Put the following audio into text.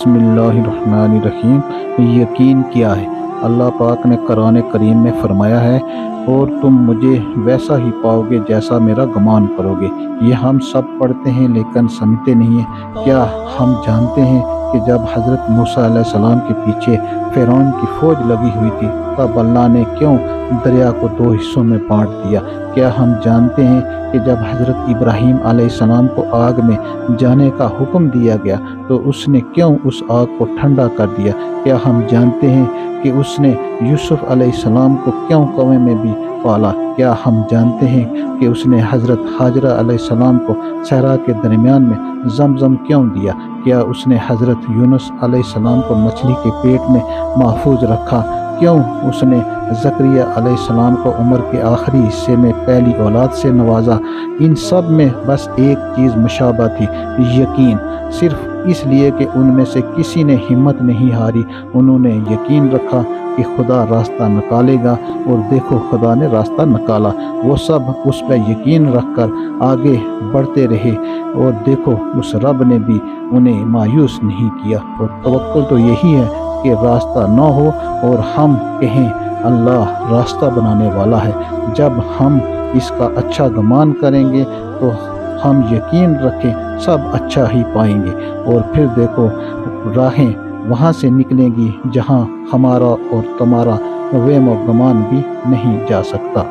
बिस्मिल्लाहिर्रहमानिर्रहीम। यकीन क्या है? अल्लाह पाक ने कुरान करीम में फरमाया है, और तुम मुझे वैसा ही पाओगे जैसा मेरा गुमान करोगे। ये हम सब पढ़ते हैं लेकिन समझते नहीं हैं। क्या हम जानते हैं कि जब हज़रत मूसा अलैहिस्सलाम के पीछे फ़िरौन की फ़ौज लगी हुई थी, तब अल्लाह ने क्यों दरिया को दो हिस्सों में बांट दिया? क्या हम जानते हैं कि जब हज़रत इब्राहीम अलैहिस्सलाम को आग में जाने का हुक्म दिया गया, तो उसने क्यों उस आग को ठंडा कर दिया? क्या हम जानते हैं कि उसने यूसुफ अलैहिस्सलाम को क्यों कुएं में भी पाला? क्या हम जानते हैं कि उसने हज़रत हाजरा अलैहिस्सलाम को सहरा के दरमियान में ज़मज़म क्यों दिया? क्या उसने हज़रत यूनुस अलैहिस्सलाम को मछली के पेट में महफूज रखा? क्यों उसने ज़करिया अलैहिस्सलाम को उम्र के आखिरी हिस्से में पहली औलाद से नवाजा? इन सब में बस एक चीज़ मुशाबह थी, यकीन। सिर्फ इसलिए कि उनमें से किसी ने हिम्मत नहीं हारी। उन्होंने यकीन रखा कि खुदा रास्ता निकालेगा, और देखो खुदा ने रास्ता निकाला। वो सब उस पर यकीन रखकर आगे बढ़ते रहे, और देखो उस रब ने भी उन्हें मायूस नहीं किया। और तवक्कुल तो यही है कि रास्ता न हो और हम कहें अल्लाह रास्ता बनाने वाला है। जब हम इसका अच्छा गुमान करेंगे तो हम यकीन रखें सब अच्छा ही पाएंगे, और फिर देखो राहें वहाँ से निकलेंगी जहाँ हमारा और तुम्हारा वहम और गुमान भी नहीं जा सकता।